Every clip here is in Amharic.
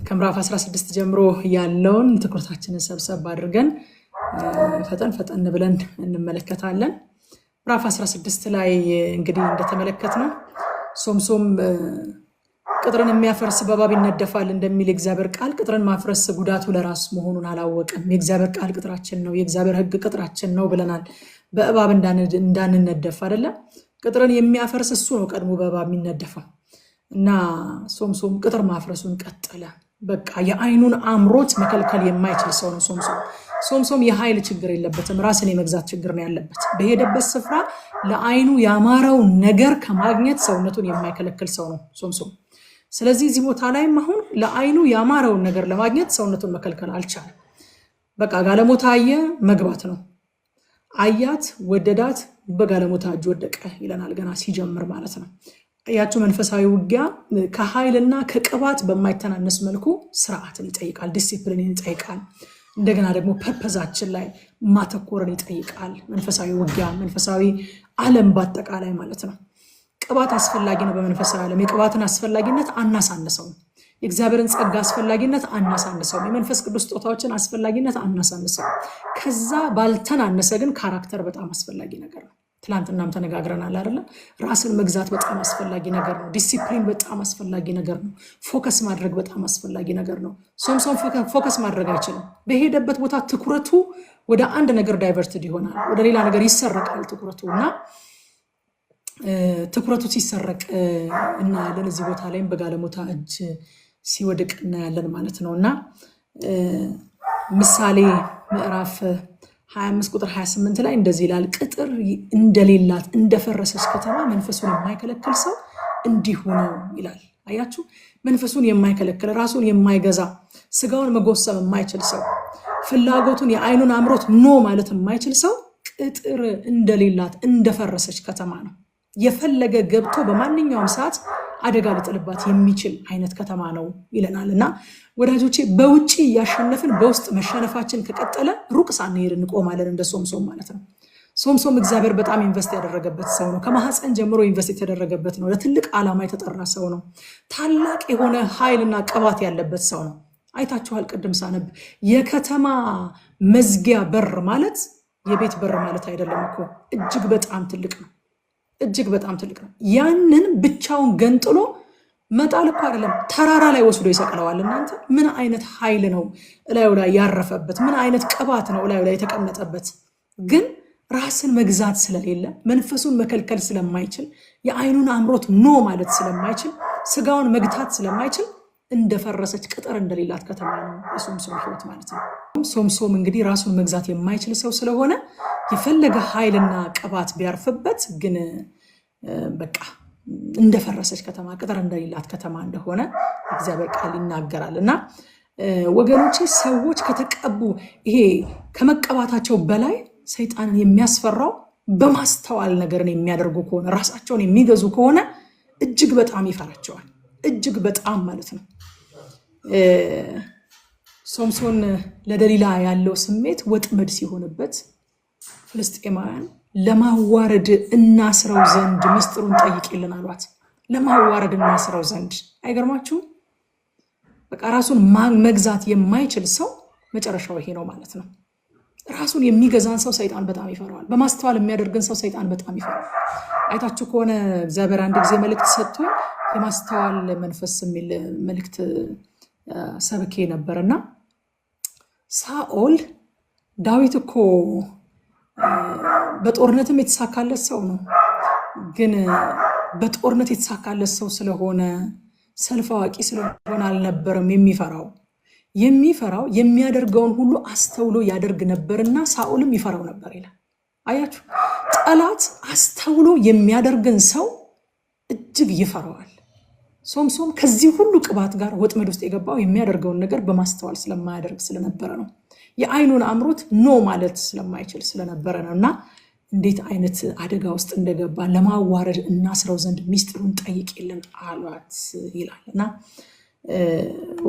ከምዕራፍ 16 ጀምሮ ያለውን ትኩረታችንን ሰብሰብ አድርገን ፈጠን ብለን እንመለከታለን። ምዕራፍ 16 ላይ እንግዲህ እንደተመለከትነው ሶምሶም ቅጥርን የሚያፈርስ በእባብ ይነደፋል እንደሚል የእግዚአብሔር ቃል ቅጥርን ማፍረስ ጉዳቱ ለራስ መሆኑን አላወቀም። የእግዚአብሔር ቃል ቅጥራችን ነው፣ የእግዚአብሔር ሕግ ቅጥራችን ነው ብለናል። በእባብ እንዳንነደፍ አይደለም። ቅጥርን የሚያፈርስ እሱ ነው ቀድሞ በእባብ የሚነደፈው እና ሶምሶም ቅጥር ማፍረሱን ቀጠለ። በቃ የአይኑን አምሮት መከልከል የማይችል ሰው ነው ሶምሶም የኃይል ችግር የለበትም፣ ራስን የመግዛት ችግር ነው ያለበት። በሄደበት ስፍራ ለአይኑ ያማረው ነገር ከማግኘት ሰውነቱን የማይከለክል ሰው ነው ሶምሶም። ስለዚህ እዚህ ቦታ ላይም አሁን ለአይኑ ያማረውን ነገር ለማግኘት ሰውነቱን መከልከል አልቻለም። በቃ ጋለሞታ አየ፣ መግባት ነው። አያት፣ ወደዳት፣ በጋለሞታ እጅ ወደቀ ይለናል ገና ሲጀምር ማለት ነው። ያቸው መንፈሳዊ ውጊያ ከኃይልና ከቅባት በማይተናነስ መልኩ ስርዓትን ይጠይቃል፣ ዲሲፕሊንን ይጠይቃል። እንደገና ደግሞ ፐርፐዛችን ላይ ማተኮርን ይጠይቃል። መንፈሳዊ ውጊያ፣ መንፈሳዊ ዓለም በአጠቃላይ ማለት ነው። ቅባት አስፈላጊ ነው በመንፈሳዊ ዓለም። የቅባትን አስፈላጊነት አናሳንሰውም። የእግዚአብሔርን ጸጋ አስፈላጊነት አናሳንሰውም። የመንፈስ ቅዱስ ስጦታዎችን አስፈላጊነት አናሳንሰውም። ከዛ ባልተናነሰ ግን ካራክተር በጣም አስፈላጊ ነገር ነው። ትላንትናም ተነጋግረናል አይደለ? ራስን መግዛት በጣም አስፈላጊ ነገር ነው። ዲሲፕሊን በጣም አስፈላጊ ነገር ነው። ፎከስ ማድረግ በጣም አስፈላጊ ነገር ነው። ሶምሶን ፎከስ ማድረግ አይችልም። በሄደበት ቦታ ትኩረቱ ወደ አንድ ነገር ዳይቨርትድ ይሆናል፣ ወደ ሌላ ነገር ይሰረቃል ትኩረቱ እና ትኩረቱ ሲሰረቅ እናያለን። እዚህ ቦታ ላይም በጋለሞታ እጅ ሲወድቅ እናያለን ማለት ነው እና ምሳሌ ምዕራፍ 25 ቁጥር 28 ላይ እንደዚህ ይላል፣ ቅጥር እንደሌላት እንደፈረሰች ከተማ መንፈሱን የማይከለክል ሰው እንዲሁ ነው ይላል። አያችሁ፣ መንፈሱን የማይከለክል ራሱን የማይገዛ ስጋውን መጎሰም የማይችል ሰው ፍላጎቱን የአይኑን አምሮት ኖ ማለት የማይችል ሰው ቅጥር እንደሌላት እንደፈረሰች ከተማ ነው። የፈለገ ገብቶ በማንኛውም ሰዓት አደጋ ሊጥልባት የሚችል አይነት ከተማ ነው ይለናል እና ወዳጆቼ በውጪ እያሸነፍን በውስጥ መሸነፋችን ከቀጠለ ሩቅ ሳንሄድ እንቆማለን እንደ ሶምሶም ማለት ነው። ሶምሶም እግዚአብሔር በጣም ኢንቨስት ያደረገበት ሰው ነው። ከማህፀን ጀምሮ ኢንቨስት የተደረገበት ነው። ለትልቅ ዓላማ የተጠራ ሰው ነው። ታላቅ የሆነ ኃይልና ቅባት ያለበት ሰው ነው። አይታችኋል። ቅድም ሳነብ የከተማ መዝጊያ በር ማለት የቤት በር ማለት አይደለም እኮ፣ እጅግ በጣም ትልቅ ነው። እጅግ በጣም ትልቅ ነው። ያንን ብቻውን ገንጥሎ መጣል እኮ አይደለም፣ ተራራ ላይ ወስዶ ይሰቅለዋል። እናንተ ምን አይነት ኃይል ነው እላዩ ላይ ያረፈበት? ምን አይነት ቅባት ነው እላዩ ላይ የተቀመጠበት? ግን ራስን መግዛት ስለሌለ፣ መንፈሱን መከልከል ስለማይችል፣ የአይኑን አምሮት ኖ ማለት ስለማይችል፣ ስጋውን መግታት ስለማይችል እንደፈረሰች ቅጥር እንደሌላት ከተማ ነው የሶምሶም ሕይወት ማለት ነው። ሶምሶም እንግዲህ ራሱን መግዛት የማይችል ሰው ስለሆነ የፈለገ ኃይልና ቅባት ቢያርፍበት ግን በቃ እንደፈረሰች ከተማ ቅጥር እንደሌላት ከተማ እንደሆነ እግዚአብሔር ቃል ይናገራል። እና ወገኖቼ ሰዎች ከተቀቡ ይሄ ከመቀባታቸው በላይ ሰይጣንን የሚያስፈራው በማስተዋል ነገርን የሚያደርጉ ከሆነ ራሳቸውን የሚገዙ ከሆነ እጅግ በጣም ይፈራቸዋል። እጅግ በጣም ማለት ነው። ሶምሶን ለደሊላ ያለው ስሜት ወጥመድ ሲሆንበት ፍልስጤማውያን ለማዋረድ እናስረው ዘንድ ሚስጥሩን ጠይቂልን አሏት። ለማዋረድ እናስረው ዘንድ። አይገርማችሁም? በቃ ራሱን መግዛት የማይችል ሰው መጨረሻው ይሄ ነው ማለት ነው። ራሱን የሚገዛን ሰው ሰይጣን በጣም ይፈራዋል። በማስተዋል የሚያደርግን ሰው ሰይጣን በጣም ይፈራዋል። አይታችሁ ከሆነ እግዚአብሔር አንድ ጊዜ መልእክት ሰጥቶኝ የማስተዋል መንፈስ የሚል መልእክት ሰብኬ ነበርና ሳኦል ዳዊት እኮ በጦርነትም የተሳካለት ሰው ነው። ግን በጦርነት የተሳካለት ሰው ስለሆነ ሰልፍ አዋቂ ስለሆነ አልነበረም የሚፈራው የሚያደርገውን ሁሉ አስተውሎ ያደርግ ነበርና ሳኦልም ይፈራው ነበር ይላል። አያችሁ፣ ጠላት አስተውሎ የሚያደርግን ሰው እጅግ ይፈራዋል። ሶምሶም ከዚህ ሁሉ ቅባት ጋር ወጥመድ ውስጥ የገባው የሚያደርገውን ነገር በማስተዋል ስለማያደርግ ስለነበረ ነው። የአይኑን አምሮት ኖ ማለት ስለማይችል ስለነበረ ነው። እና እንዴት አይነት አደጋ ውስጥ እንደገባ ለማዋረድ እናስረው ዘንድ ሚስጥሩን ጠይቂልን አሏት ይላል። እና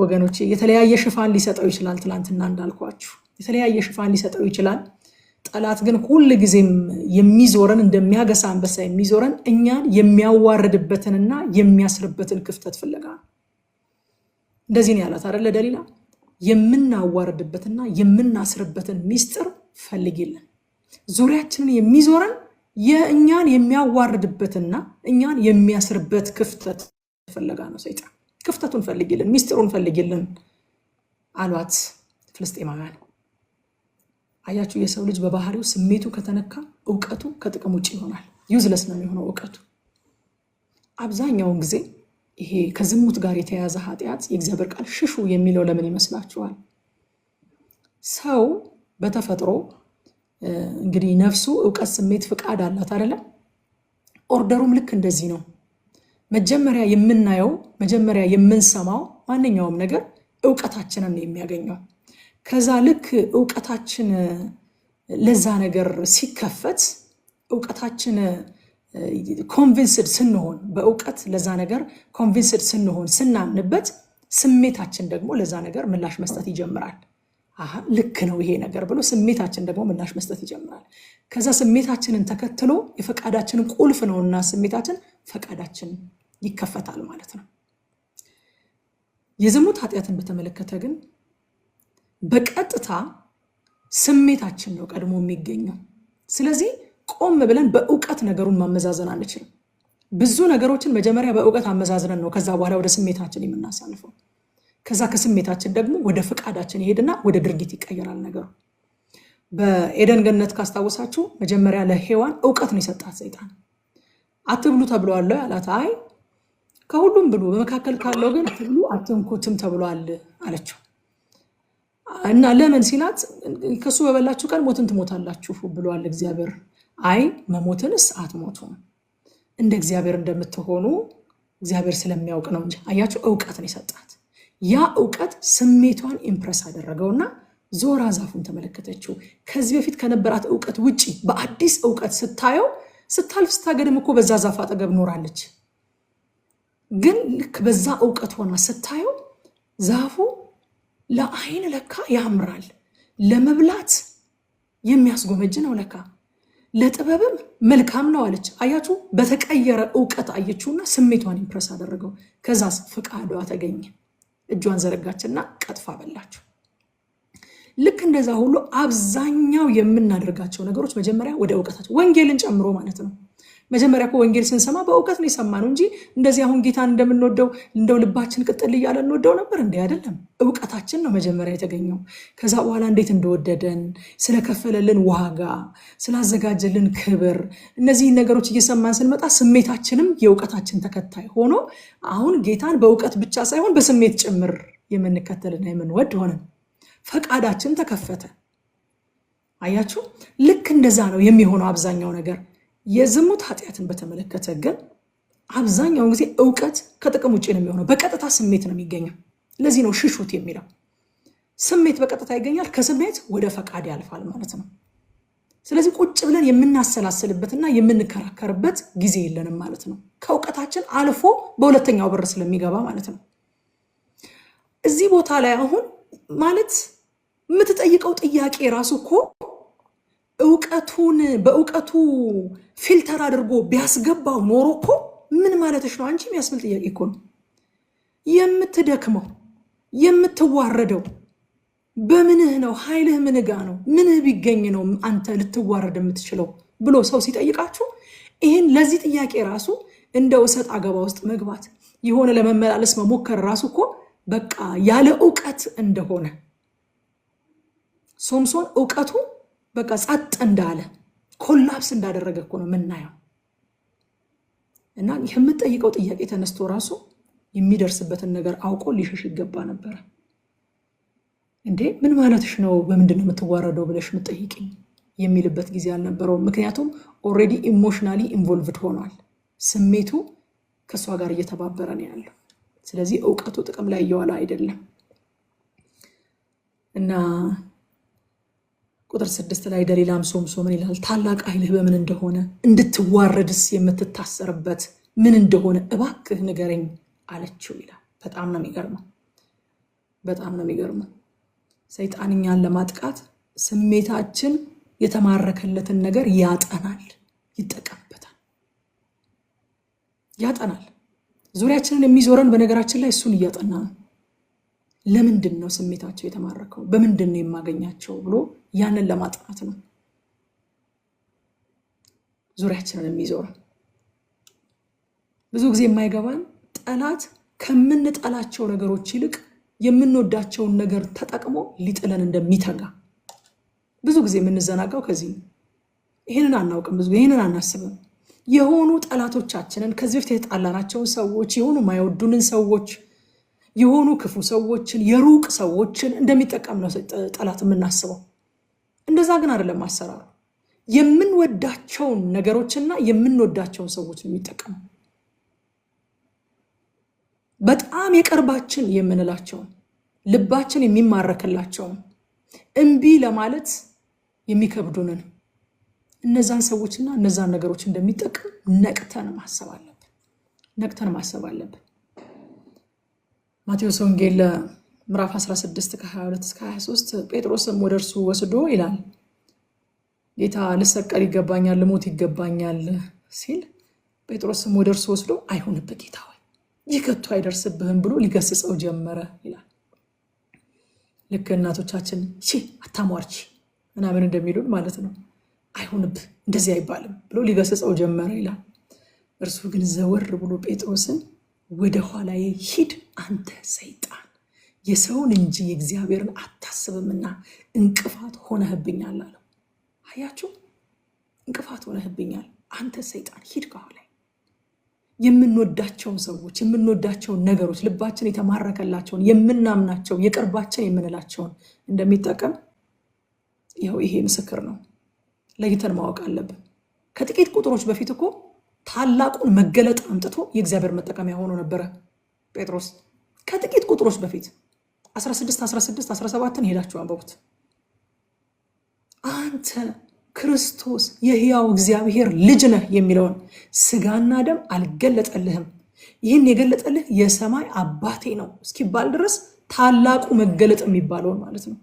ወገኖቼ የተለያየ ሽፋን ሊሰጠው ይችላል። ትላንትና እንዳልኳችሁ የተለያየ ሽፋን ሊሰጠው ይችላል። ጠላት ግን ሁል ጊዜም የሚዞረን እንደሚያገሳ አንበሳ የሚዞረን እኛን የሚያዋርድበትንና የሚያስርበትን ክፍተት ፍለጋ ነው። እንደዚህ ነው ያላት አይደል ለደሊላ የምናዋርድበትና የምናስርበትን ሚስጥር ፈልጊልን። ዙሪያችንን የሚዞረን የእኛን የሚያዋርድበትና እኛን የሚያስርበት ክፍተት ፈለጋ ነው ሰይጣን። ክፍተቱን ፈልጊልን፣ ሚስጥሩን ፈልጊልን አሏት ፍልስጤማውያን። አያችሁ የሰው ልጅ በባህሪው ስሜቱ ከተነካ እውቀቱ ከጥቅም ውጭ ይሆናል። ዩዝለስ ነው የሚሆነው እውቀቱ። አብዛኛውን ጊዜ ይሄ ከዝሙት ጋር የተያያዘ ኃጢአት የእግዚአብሔር ቃል ሽሹ የሚለው ለምን ይመስላችኋል? ሰው በተፈጥሮ እንግዲህ ነፍሱ እውቀት፣ ስሜት፣ ፍቃድ አላት አይደለም? ኦርደሩም ልክ እንደዚህ ነው። መጀመሪያ የምናየው መጀመሪያ የምንሰማው ማንኛውም ነገር እውቀታችንን የሚያገኘው። ከዛ ልክ እውቀታችን ለዛ ነገር ሲከፈት እውቀታችን ኮንቪንስድ ስንሆን በእውቀት ለዛ ነገር ኮንቪንስድ ስንሆን ስናምንበት ስሜታችን ደግሞ ለዛ ነገር ምላሽ መስጠት ይጀምራል። ልክ ነው ይሄ ነገር ብሎ ስሜታችን ደግሞ ምላሽ መስጠት ይጀምራል። ከዛ ስሜታችንን ተከትሎ የፈቃዳችንን ቁልፍ ነውና ስሜታችን ፈቃዳችን ይከፈታል ማለት ነው። የዝሙት ኃጢአትን በተመለከተ ግን በቀጥታ ስሜታችን ነው ቀድሞ የሚገኘው። ስለዚህ ቆም ብለን በእውቀት ነገሩን ማመዛዘን አንችልም። ብዙ ነገሮችን መጀመሪያ በእውቀት አመዛዝነን ነው ከዛ በኋላ ወደ ስሜታችን የምናሳልፈው። ከዛ ከስሜታችን ደግሞ ወደ ፍቃዳችን ይሄድና ወደ ድርጊት ይቀየራል ነገሩ። በኤደን ገነት ካስታወሳችሁ መጀመሪያ ለሔዋን እውቀት ነው የሰጣት ሰይጣን። አትብሉ ተብሏል ያላት፣ አይ ከሁሉም ብሉ፣ በመካከል ካለው ግን አትብሉ አትንኩትም ተብሏል አለችው። እና ለምን ሲላት ከሱ በበላችሁ ቀን ሞትን ትሞታላችሁ ብሏል እግዚአብሔር። አይ መሞትንስ አትሞቱም እንደ እግዚአብሔር እንደምትሆኑ እግዚአብሔር ስለሚያውቅ ነው እንጂ። አያችሁ እውቀት ነው የሰጣት። ያ እውቀት ስሜቷን ኢምፕረስ አደረገውና ዞራ ዛፉን ተመለከተችው። ከዚህ በፊት ከነበራት እውቀት ውጪ በአዲስ እውቀት ስታየው ስታልፍ ስታገድም እኮ በዛ ዛፍ አጠገብ ኖራለች። ግን ልክ በዛ እውቀት ሆና ስታየው ዛፉ ለአይን ለካ ያምራል፣ ለመብላት የሚያስጎመጅ ነው ለካ፣ ለጥበብም መልካም ነው አለች። አያችሁ በተቀየረ እውቀት አየችውና ስሜቷን ኢምፕረስ አደረገው። ከዛስ ፍቃዷ ተገኘ። እጇን ዘረጋችና ቀጥፋ በላችሁ። ልክ እንደዛ ሁሉ አብዛኛው የምናደርጋቸው ነገሮች መጀመሪያ ወደ እውቀታቸው፣ ወንጌልን ጨምሮ ማለት ነው። መጀመሪያ እኮ ወንጌል ስንሰማ በእውቀት ነው የሰማነው እንጂ እንደዚህ አሁን ጌታን እንደምንወደው እንደው ልባችን ቅጥል እያለ እንወደው ነበር እንዴ? አይደለም። እውቀታችን ነው መጀመሪያ የተገኘው። ከዛ በኋላ እንዴት እንደወደደን፣ ስለከፈለልን ዋጋ፣ ስላዘጋጀልን ክብር፣ እነዚህ ነገሮች እየሰማን ስንመጣ ስሜታችንም የእውቀታችን ተከታይ ሆኖ አሁን ጌታን በእውቀት ብቻ ሳይሆን በስሜት ጭምር የምንከተልና የምንወድ ሆነን ፈቃዳችን ተከፈተ። አያችሁ ልክ እንደዛ ነው የሚሆነው አብዛኛው ነገር። የዝሙት ኃጢአትን በተመለከተ ግን አብዛኛውን ጊዜ እውቀት ከጥቅም ውጭ ነው የሚሆነው። በቀጥታ ስሜት ነው የሚገኘው። ለዚህ ነው ሽሹት የሚለው። ስሜት በቀጥታ ይገኛል፣ ከስሜት ወደ ፈቃድ ያልፋል ማለት ነው። ስለዚህ ቁጭ ብለን የምናሰላስልበትና የምንከራከርበት ጊዜ የለንም ማለት ነው። ከእውቀታችን አልፎ በሁለተኛው በር ስለሚገባ ማለት ነው። እዚህ ቦታ ላይ አሁን ማለት የምትጠይቀው ጥያቄ ራሱ እኮ እውቀቱን በእውቀቱ ፊልተር አድርጎ ቢያስገባው ኖሮ እኮ ምን ማለትሽ ነው አንቺ የሚያስብል ጥያቄ እኮ ነው። የምትደክመው የምትዋረደው በምንህ ነው? ኃይልህ ምንጋ ነው? ምንህ ቢገኝ ነው አንተ ልትዋረድ የምትችለው ብሎ ሰው ሲጠይቃችሁ ይህን ለዚህ ጥያቄ ራሱ እንደው እሰጥ አገባ ውስጥ መግባት የሆነ ለመመላለስ መሞከር ራሱ እኮ በቃ ያለ እውቀት እንደሆነ ሶምሶን እውቀቱ በቃ ጸጥ እንዳለ ኮላፕስ እንዳደረገ እኮ ነው የምናየው። እና የምትጠይቀው ጥያቄ ተነስቶ ራሱ የሚደርስበትን ነገር አውቆ ሊሸሽ ይገባ ነበር። እንዴ ምን ማለትሽ ነው? በምንድን ነው የምትዋረደው ብለሽ የምትጠይቂኝ የሚልበት ጊዜ አልነበረውም። ምክንያቱም ኦልሬዲ ኢሞሽናሊ ኢንቮልቭድ ሆኗል። ስሜቱ ከእሷ ጋር እየተባበረ ነው ያለው። ስለዚህ እውቀቱ ጥቅም ላይ እየዋለ አይደለም። እና ቁጥር 6 ላይ ደሊላም ሶምሶምን ይላል ታላቅ ኃይልህ በምን እንደሆነ እንድትዋረድስ የምትታሰርበት ምን እንደሆነ እባክህ ንገረኝ አለችው ይላል። በጣም ነው የሚገርመው። በጣም ነው የሚገርመው። ሰይጣን እኛን ለማጥቃት ስሜታችን የተማረከለትን ነገር ያጠናል፣ ይጠቀምበታል፣ ያጠናል። ዙሪያችንን የሚዞረን በነገራችን ላይ እሱን እያጠና ነው። ለምንድን ነው ስሜታቸው የተማረከው? በምንድን ነው የማገኛቸው ብሎ ያንን ለማጥናት ነው ዙሪያችንን የሚዞረው። ብዙ ጊዜ የማይገባን ጠላት ከምንጠላቸው ነገሮች ይልቅ የምንወዳቸውን ነገር ተጠቅሞ ሊጥለን እንደሚተጋ ብዙ ጊዜ የምንዘናጋው ከዚህ ነው። ይሄንን አናውቅም፣ ብዙ ይሄንን አናስብም። የሆኑ ጠላቶቻችንን ከዚህ በፊት የተጣላናቸውን ሰዎች፣ የሆኑ ማይወዱንን ሰዎች፣ የሆኑ ክፉ ሰዎችን፣ የሩቅ ሰዎችን እንደሚጠቀም ነው ጠላት የምናስበው። እንደዛ ግን አይደለም አሰራሩ። የምንወዳቸውን ነገሮችና የምንወዳቸውን ሰዎች ነው የሚጠቀመው። በጣም የቅርባችን የምንላቸውን ልባችን የሚማረክላቸውን እምቢ ለማለት የሚከብዱንን እነዛን ሰዎችና እነዛን ነገሮች እንደሚጠቀም ነቅተን ማሰብ አለብን። ማቴዎስ ወንጌል ምዕራፍ 16 ከ22 እስከ 23 ጴጥሮስም ወደ እርሱ ወስዶ ይላል ጌታ ልሰቀል ይገባኛል፣ ልሞት ይገባኛል ሲል ጴጥሮስም ወደ እርሱ ወስዶ አይሁንብህ ጌታ ሆይ ይህ ከቶ አይደርስብህም ብሎ ሊገስጸው ጀመረ ይላል። ልክ እናቶቻችን አታሟርቺ ምናምን እንደሚሉን ማለት ነው። አይሁንብህ እንደዚህ አይባልም ብሎ ሊገስጸው ጀመረ ይላል። እርሱ ግን ዘወር ብሎ ጴጥሮስን ወደ ኋላዬ ሂድ አንተ ሰይጣን፣ የሰውን እንጂ የእግዚአብሔርን አታስብምና እንቅፋት ሆነህብኛል አለው። አያችሁ፣ እንቅፋት ሆነህብኛል አንተ ሰይጣን፣ ሂድ ከኋላዬ። የምንወዳቸውን ሰዎች፣ የምንወዳቸውን ነገሮች፣ ልባችን የተማረከላቸውን የምናምናቸው የቅርባችን የምንላቸውን እንደሚጠቀም ይኸው ይሄ ምስክር ነው። ለይተን ማወቅ አለብን። ከጥቂት ቁጥሮች በፊት እኮ ታላቁን መገለጥ አምጥቶ የእግዚአብሔር መጠቀሚያ ሆኖ ነበረ ጴጥሮስ። ከጥቂት ቁጥሮች በፊት 16 17 ሄዳችሁ አንብቡት። አንተ ክርስቶስ የሕያው እግዚአብሔር ልጅ ነህ የሚለውን ስጋና ደም አልገለጠልህም፣ ይህን የገለጠልህ የሰማይ አባቴ ነው እስኪባል ድረስ ታላቁ መገለጥ የሚባለውን ማለት ነው።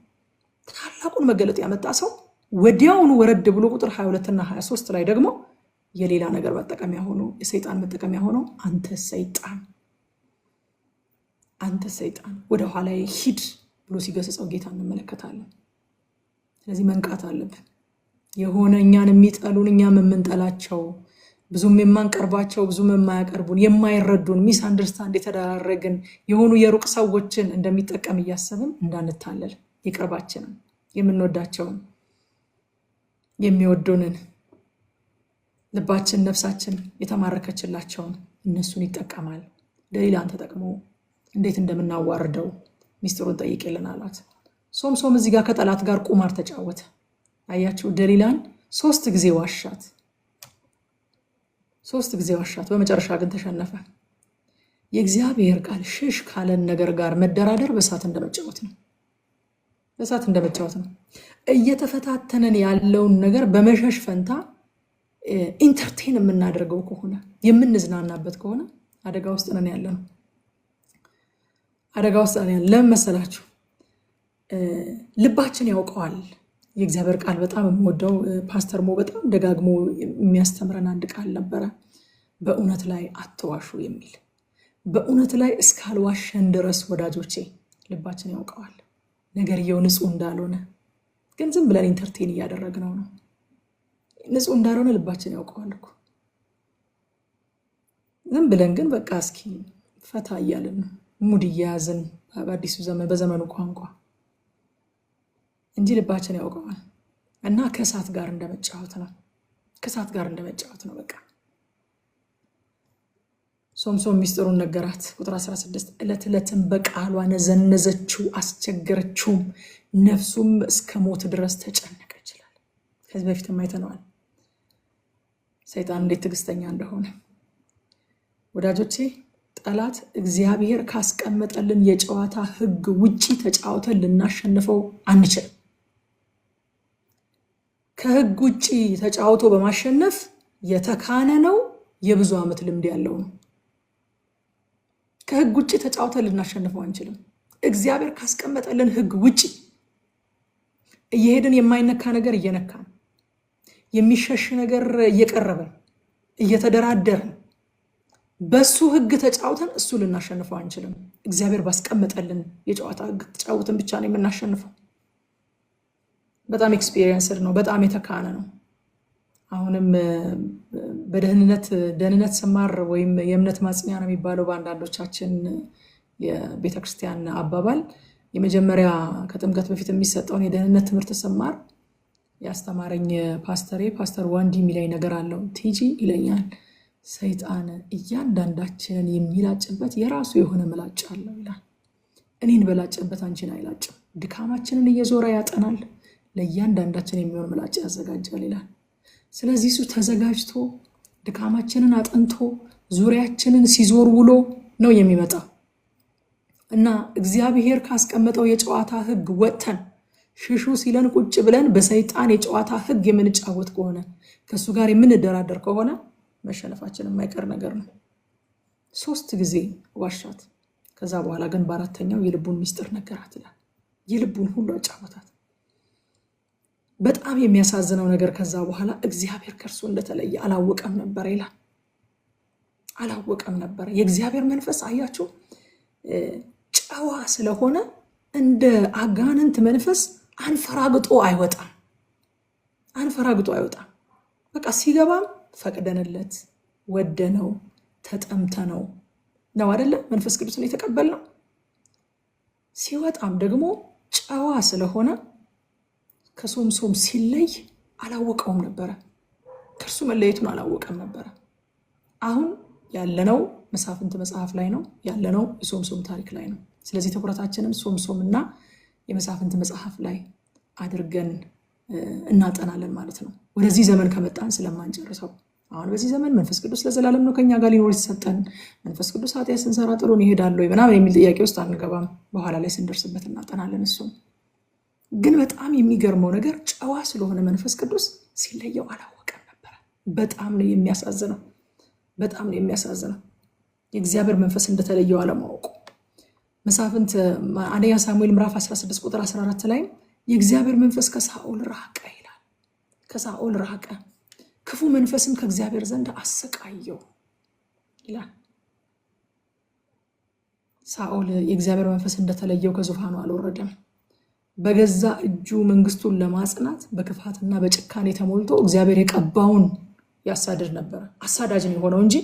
ታላቁን መገለጥ ያመጣ ሰው ወዲያውኑ ወረድ ብሎ ቁጥር 22 እና 23 ላይ ደግሞ የሌላ ነገር መጠቀሚያ ሆኖ የሰይጣን መጠቀሚያ ሆኖ አንተ ሰይጣን ወደ ኋላ ሂድ ብሎ ሲገስጸው ጌታ እንመለከታለን። ስለዚህ መንቃት አለብን። የሆነ እኛን የሚጠሉን እኛም የምንጠላቸው ብዙም የማንቀርባቸው ብዙም የማያቀርቡን የማይረዱን ሚስ አንደርስታንድ የተደራረግን የሆኑ የሩቅ ሰዎችን እንደሚጠቀም እያሰብን እንዳንታለል የቅርባችንን የምንወዳቸውን የሚወዱንን ልባችን ነፍሳችን የተማረከችላቸውን እነሱን ይጠቀማል። ደሊላን ተጠቅሞ እንዴት እንደምናዋርደው ሚስጥሩን ጠይቄልን አላት። ሶምሶም እዚህ ጋር ከጠላት ጋር ቁማር ተጫወተ። አያችሁ፣ ደሊላን 3 ጊዜ ዋሻት። በመጨረሻ ግን ተሸነፈ። የእግዚአብሔር ቃል ሽሽ ካለን ነገር ጋር መደራደር በእሳት እንደመጫወት ነው። እየተፈታተነን ያለውን ነገር በመሸሽ ፈንታ ኢንተርቴን የምናደርገው ከሆነ የምንዝናናበት ከሆነ አደጋ ውስጥ ነን ያለነው። ለምን መሰላችሁ? ልባችን ያውቀዋል። የእግዚአብሔር ቃል በጣም የምወደው ፓስተር ሞ በጣም ደጋግሞ የሚያስተምረን አንድ ቃል ነበረ፣ በእውነት ላይ አትዋሹ የሚል። በእውነት ላይ እስካልዋሸን ድረስ ወዳጆቼ ልባችን ያውቀዋል ነገርየው ንጹህ እንዳልሆነ። ግን ዝም ብለን ኢንተርቴን እያደረግነው ነው። ንጹህ እንዳልሆነ ልባችን ያውቀዋል እኮ። ዝም ብለን ግን በቃ እስኪ ፈታ እያልን ነው ሙድ እያያዝን በአዲሱ ዘመን በዘመኑ ቋንቋ እንጂ ልባችን ያውቀዋል። እና ከእሳት ጋር እንደመጫወት ነው። በቃ ሶምሶን ሚስጥሩን ነገራት። ቁጥር 16 ዕለት ዕለትም በቃሏ ነዘነዘችው፣ አስቸገረችውም፣ ነፍሱም እስከ ሞት ድረስ ተጨነቀ ይችላል። ከዚህ በፊትም አይተነዋል ሰይጣን እንዴት ትዕግስተኛ እንደሆነ። ወዳጆቼ ጠላት እግዚአብሔር ካስቀመጠልን የጨዋታ ሕግ ውጪ ተጫውተን ልናሸንፈው አንችልም። ከሕግ ውጪ ተጫውቶ በማሸነፍ የተካነ ነው፣ የብዙ ዓመት ልምድ ያለው ነው። ከሕግ ውጪ ተጫውተን ልናሸንፈው አንችልም። እግዚአብሔር ካስቀመጠልን ሕግ ውጪ እየሄድን የማይነካ ነገር እየነካን፣ የሚሸሽ ነገር እየቀረበን፣ እየተደራደርን በሱ ህግ ተጫውተን እሱ ልናሸንፈው አንችልም። እግዚአብሔር ባስቀመጠልን የጨዋታ ህግ ተጫውተን ብቻ ነው የምናሸንፈው። በጣም ኤክስፒሪየንስድ ነው፣ በጣም የተካነ ነው። አሁንም በደህንነት ስማር ወይም የእምነት ማጽኛ ነው የሚባለው በአንዳንዶቻችን የቤተክርስቲያን አባባል የመጀመሪያ ከጥምቀት በፊት የሚሰጠውን የደህንነት ትምህርት ስማር ያስተማረኝ ፓስተር ዋንዲ የሚለኝ ነገር አለው። ቲጂ ይለኛል፣ ሰይጣን እያንዳንዳችንን የሚላጭበት የራሱ የሆነ ምላጭ አለው ይላል። እኔን በላጭበት አንቺን አይላጭም። ድካማችንን እየዞረ ያጠናል፣ ለእያንዳንዳችን የሚሆን ምላጭ ያዘጋጃል ይላል። ስለዚህ እሱ ተዘጋጅቶ ድካማችንን አጥንቶ ዙሪያችንን ሲዞር ውሎ ነው የሚመጣው እና እግዚአብሔር ካስቀመጠው የጨዋታ ህግ ወጥተን ሽሹ ሲለን ቁጭ ብለን በሰይጣን የጨዋታ ህግ የምንጫወት ከሆነ ከሱ ጋር የምንደራደር ከሆነ መሸነፋችን የማይቀር ነገር ነው። 3 ጊዜ ዋሻት። ከዛ በኋላ ግን በአራተኛው የልቡን ሚስጥር ነገራት ይላል። የልቡን ሁሉ አጫወታት። በጣም የሚያሳዝነው ነገር ከዛ በኋላ እግዚአብሔር ከእርሱ እንደተለየ አላወቀም ነበር ይላል። አላወቀም ነበር። የእግዚአብሔር መንፈስ አያችሁ ጨዋ ስለሆነ እንደ አጋንንት መንፈስ አንፈራግጦ አይወጣም። በቃ ሲገባም ፈቅደንለት ወደነው ተጠምተነው ነው አይደለ መንፈስ ቅዱስን የተቀበልነው። ሲወጣም ደግሞ ጨዋ ስለሆነ ከሶምሶም ሲለይ አላወቀውም ነበረ። ከእርሱ መለየቱን አላወቀም ነበረ። አሁን ያለነው መሳፍንት መጽሐፍ ላይ ነው ያለነው፣ የሶምሶም ታሪክ ላይ ነው። ስለዚህ ትኩረታችንን ሶምሶምና የመሳፍንት መጽሐፍ ላይ አድርገን እናጠናለን ማለት ነው። ወደዚህ ዘመን ከመጣን ስለማንጨርሰው አሁን በዚህ ዘመን መንፈስ ቅዱስ ለዘላለም ነው ከኛ ጋር ሊኖር ይሰጠን፣ መንፈስ ቅዱስ ኃጢአት ስንሰራ ጥሎን ይሄዳል ወይ ምናምን የሚል ጥያቄ ውስጥ አንገባም። በኋላ ላይ ስንደርስበት እናጠናለን። እሱም ግን በጣም የሚገርመው ነገር ጨዋ ስለሆነ መንፈስ ቅዱስ ሲለየው አላወቀም ነበረ። በጣም ነው የሚያሳዝነው። የእግዚአብሔር መንፈስ እንደተለየው አለማወቁ። መሳፍንት አንደኛ ሳሙኤል ምዕራፍ 16 ቁጥር 14 ላይ የእግዚአብሔር መንፈስ ከሳኦል ራቀ ይላል። ከሳኦል ራቀ፣ ክፉ መንፈስም ከእግዚአብሔር ዘንድ አሰቃየው ይላል። ሳኦል የእግዚአብሔር መንፈስ እንደተለየው ከዙፋኑ አልወረደም። በገዛ እጁ መንግስቱን ለማጽናት በክፋትና በጭካኔ ተሞልቶ እግዚአብሔር የቀባውን ያሳድድ ነበር። አሳዳጅ ነው የሆነው እንጂ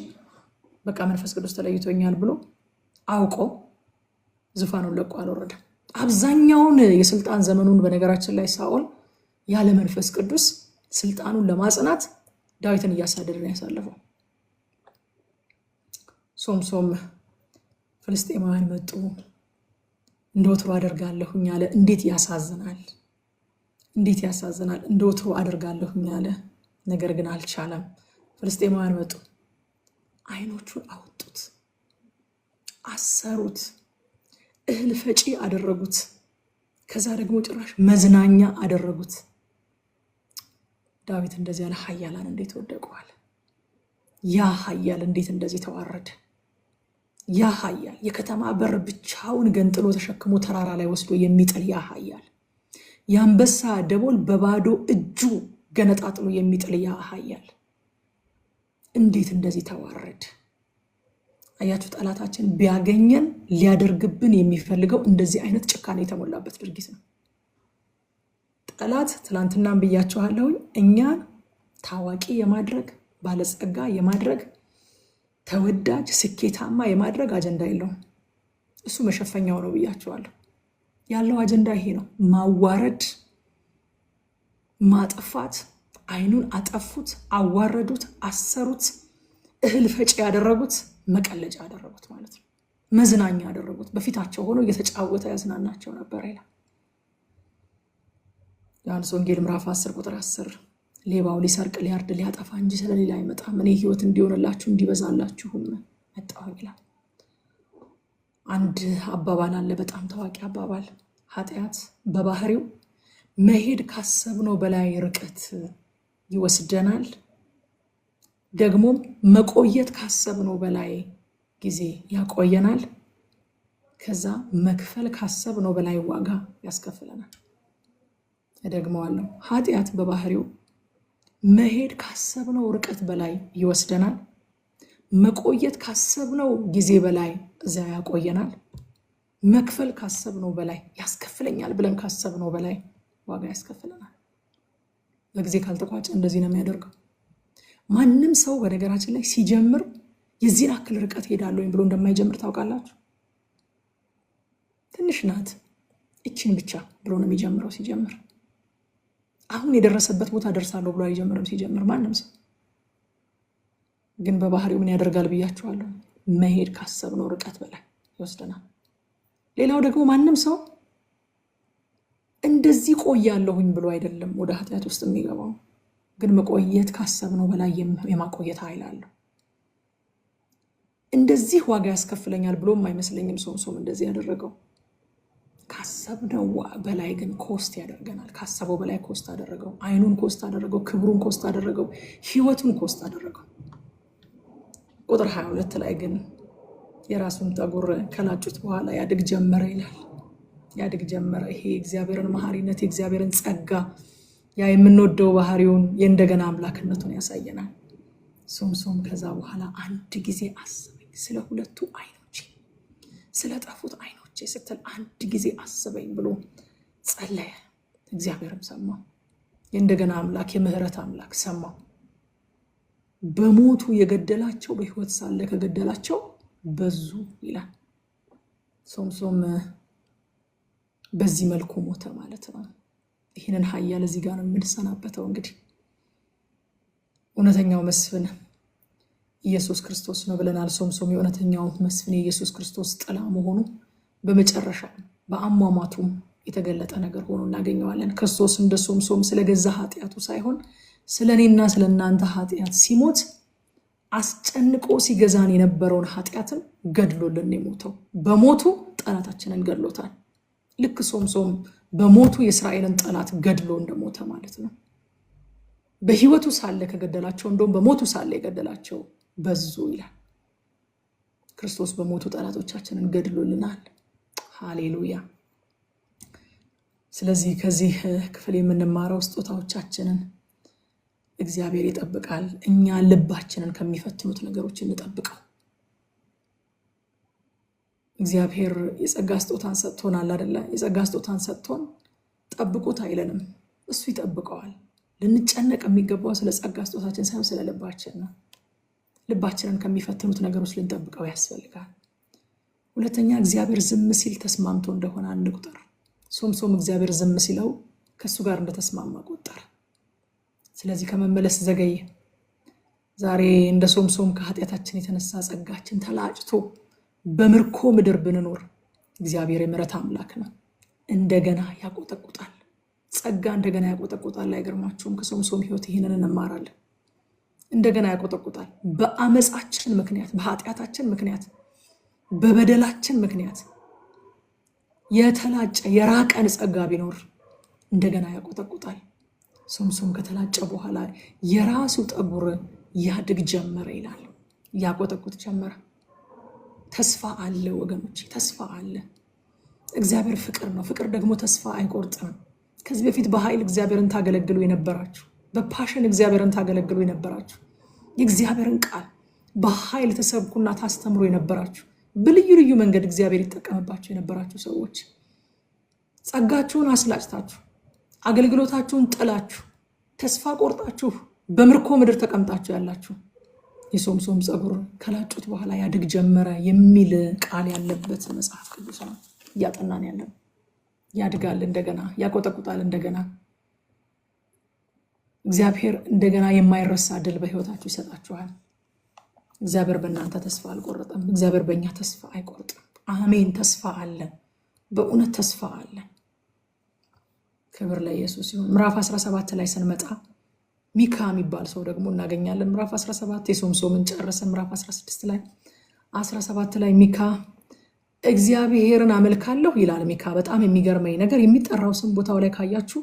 በቃ መንፈስ ቅዱስ ተለይቶኛል ብሎ አውቆ ዙፋኑን ለቆ አልወረደም። አብዛኛውን የስልጣን ዘመኑን በነገራችን ላይ ሳኦል ያለ መንፈስ ቅዱስ ስልጣኑን ለማጽናት ዳዊትን እያሳደደ ነው ያሳለፈው። ሶምሶም ፍልስጤማውያን መጡ፣ እንደወትሮ አደርጋለሁኝ አለ። እንዴት ያሳዝናል! እንደወትሮ አደርጋለሁኝ አለ። ነገር ግን አልቻለም። ፍልስጤማውያን መጡ፣ አይኖቹን አወጡት፣ አሰሩት፣ እህል ፈጪ አደረጉት። ከዛ ደግሞ ጭራሽ መዝናኛ አደረጉት። ዳዊት እንደዚህ ያለ ኃያላን እንዴት ወደቀዋል! ያ ኃያል እንዴት እንደዚህ ተዋረደ! ያ ኃያል የከተማ በር ብቻውን ገንጥሎ ተሸክሞ ተራራ ላይ ወስዶ የሚጥል ያ ኃያል፣ የአንበሳ ደቦል በባዶ እጁ ገነጣጥሎ የሚጥል ያ ኃያል እንዴት እንደዚህ ተዋረደ! አያችሁ፣ ጠላታችን ቢያገኘን ሊያደርግብን የሚፈልገው እንደዚህ አይነት ጭካኔ የተሞላበት ድርጊት ነው። ጠላት ትላንትናም ብያችኋለሁ፣ እኛን ታዋቂ የማድረግ ባለጸጋ የማድረግ ተወዳጅ ስኬታማ የማድረግ አጀንዳ የለውም። እሱ መሸፈኛው ነው ብያችኋለሁ። ያለው አጀንዳ ይሄ ነው፣ ማዋረድ፣ ማጥፋት። አይኑን አጠፉት፣ አዋረዱት፣ አሰሩት፣ እህል ፈጪ ያደረጉት፣ መቀለጫ ያደረጉት ማለት ነው። መዝናኛ ያደረጉት፣ በፊታቸው ሆኖ እየተጫወተ ያዝናናቸው ነበር ይላል ዮሐንስ ወንጌል ምዕራፍ 10 ቁጥር 10 ሌባው ሊሰርቅ ሊያርድ ሊያጠፋ እንጂ ስለሌላ አይመጣም፣ እኔ ሕይወት እንዲሆንላችሁ እንዲበዛላችሁም መጣሁ ይላል። አንድ አባባል አለ፣ በጣም ታዋቂ አባባል። ኃጢአት በባህሪው መሄድ ካሰብነው በላይ ርቀት ይወስደናል፣ ደግሞም መቆየት ካሰብነው በላይ ጊዜ ያቆየናል፣ ከዛ መክፈል ካሰብነው በላይ ዋጋ ያስከፍለናል። እደግመዋለሁ። ኃጢአት በባህሪው መሄድ ካሰብነው ርቀት በላይ ይወስደናል፣ መቆየት ካሰብነው ጊዜ በላይ እዛ ያቆየናል። መክፈል ካሰብነው በላይ ያስከፍለኛል ብለን ካሰብነው በላይ ዋጋ ያስከፍለናል። በጊዜ ካልተቋጨ እንደዚህ ነው የሚያደርገው። ማንም ሰው በነገራችን ላይ ሲጀምር የዚህን አክል ርቀት ሄዳለሁ ብሎ እንደማይጀምር ታውቃላችሁ። ትንሽ ናት እቺን ብቻ ብሎ ነው የሚጀምረው ሲጀምር። አሁን የደረሰበት ቦታ ደርሳለሁ ብሎ አይጀምርም ሲጀምር ማንም ሰው። ግን በባህሪው ምን ያደርጋል ብያችኋለሁ? መሄድ ካሰብነው ርቀት በላይ ይወስደናል። ሌላው ደግሞ ማንም ሰው እንደዚህ ቆያለሁኝ ብሎ አይደለም ወደ ኃጢአት ውስጥ የሚገባው። ግን መቆየት ካሰብነው በላይ የማቆየት ኃይል አለው። እንደዚህ ዋጋ ያስከፍለኛል ብሎም አይመስለኝም ሶምሶን እንደዚህ ያደረገው። ካሰብነው በላይ ግን ኮስት ያደርገናል። ካሰበው በላይ ኮስት አደረገው። አይኑን ኮስት አደረገው፣ ክብሩን ኮስት አደረገው፣ ህይወቱን ኮስት አደረገው። ቁጥር 22 ላይ ግን የራሱን ጠጉር ከላጩት በኋላ ያድግ ጀመረ ይላል። ያድግ ጀመረ። ይሄ እግዚአብሔርን መሐሪነት፣ የእግዚአብሔርን ጸጋ፣ ያ የምንወደው ባህሪውን የእንደገና አምላክነቱን ያሳየናል። ሶምሶን ከዛ በኋላ አንድ ጊዜ አሰበኝ ስለ ሁለቱ አይኖቼ፣ ስለ ጠፉት አይኖቼ ስትል አንድ ጊዜ አሰበኝ ብሎ ጸለየ። እግዚአብሔርም ሰማው። የእንደገና አምላክ፣ የምህረት አምላክ ሰማው። በሞቱ የገደላቸው በህይወት ሳለ ከገደላቸው በዙ ይላል። ሶምሶን በዚህ መልኩ ሞተ ማለት ነው። ይህንን ኃያል እዚህ ጋር ነው የምንሰናበተው። እንግዲህ እውነተኛው መስፍን ኢየሱስ ክርስቶስ ነው ብለናል። ሶምሶን የእውነተኛው መስፍን የኢየሱስ ክርስቶስ ጥላ መሆኑ በመጨረሻ በአሟሟቱም የተገለጠ ነገር ሆኖ እናገኘዋለን። ክርስቶስ እንደ ሶምሶን ስለገዛ ኃጢአቱ ሳይሆን ስለኔና ስለናንተ ኃጢአት ሲሞት አስጨንቆ ሲገዛን የነበረውን ኃጢአትን ገድሎልን የሞተው። በሞቱ ጠላታችንን ገድሎታል። ልክ ሶምሶን በሞቱ የእስራኤልን ጠላት ገድሎ እንደሞተ ማለት ነው። በህይወቱ ሳለ ከገደላቸው እንደውም በሞቱ ሳለ የገደላቸው በዙ ይላል። ክርስቶስ በሞቱ ጠላቶቻችንን ገድሎልናል። ሃሌሉያ። ስለዚህ ከዚህ ክፍል የምንማረው ስጦታዎቻችንን እግዚአብሔር ይጠብቃል። እኛ ልባችንን ከሚፈትኑት ነገሮች እንጠብቀው። እግዚአብሔር የጸጋ ስጦታን ሰጥቶናል አይደለ? የጸጋ ስጦታን ሰጥቶን ጠብቁት አይለንም፣ እሱ ይጠብቀዋል። ልንጨነቅ የሚገባው ስለ ጸጋ ስጦታችን ሳይሆን ስለ ልባችን ነው። ልባችንን ከሚፈትኑት ነገሮች ልንጠብቀው ያስፈልጋል። ሁለተኛ እግዚአብሔር ዝም ሲል ተስማምቶ እንደሆነ አንቁጠር። ሶምሶን እግዚአብሔር ዝም ሲለው ከሱ ጋር እንደተስማማ ቆጠረ። ስለዚህ ከመመለስ ዘገየ። ዛሬ እንደ ሶምሶን ከኃጢአታችን የተነሳ ጸጋችን ተላጭቶ በምርኮ ምድር ብንኖር እግዚአብሔር የምሕረት አምላክ ነው። እንደገና ያቆጠቁጣል። ጸጋ እንደገና ያቆጠቁጣል። አይገርማችሁም? ከሶምሶን ህይወት ይህንን እንማራለን። እንደገና ያቆጠቁጣል። በአመፃችን ምክንያት፣ በኃጢአታችን ምክንያት፣ በበደላችን ምክንያት የተላጨ የራቀን ጸጋ ቢኖር እንደገና ያቆጠቁጣል። ሶምሶን ከተላጨ በኋላ የራሱ ጠጉር ያድግ ጀመረ ይላል። ያቆጠቁጥ ጀመረ። ተስፋ አለ ወገኖች፣ ተስፋ አለ። እግዚአብሔር ፍቅር ነው። ፍቅር ደግሞ ተስፋ አይቆርጥም። ከዚህ በፊት በኃይል እግዚአብሔርን ታገለግሉ የነበራችሁ፣ በፓሽን እግዚአብሔርን ታገለግሉ የነበራችሁ፣ የእግዚአብሔርን ቃል በኃይል ተሰብኩና ታስተምሩ የነበራችሁ፣ በልዩ ልዩ መንገድ እግዚአብሔር ይጠቀምባችሁ የነበራችሁ ሰዎች ጸጋችሁን አስላጭታችሁ አገልግሎታችሁን ጥላችሁ ተስፋ ቆርጣችሁ በምርኮ ምድር ተቀምጣችሁ ያላችሁ የሶምሶን ጸጉር ከላጩት በኋላ ያድግ ጀመረ የሚል ቃል ያለበት መጽሐፍ ቅዱስ ነው እያጠናን ያለን። ያድጋል፣ እንደገና ያቆጠቁጣል። እንደገና እግዚአብሔር እንደገና የማይረሳ ድል በህይወታችሁ ይሰጣችኋል። እግዚአብሔር በእናንተ ተስፋ አልቆረጠም። እግዚአብሔር በእኛ ተስፋ አይቆርጥም። አሜን። ተስፋ አለ፣ በእውነት ተስፋ አለ። ክብር ለኢየሱስ ይሁን። ምዕራፍ 17 ላይ ስንመጣ ሚካ የሚባል ሰው ደግሞ እናገኛለን። ምዕራፍ 17 የሶምሶንን ጨረሰ። ምዕራፍ 16 ላይ 17 ላይ ሚካ እግዚአብሔርን አመልካለሁ ይላል። ሚካ በጣም የሚገርመኝ ነገር የሚጠራው ስም ቦታው ላይ ካያችሁ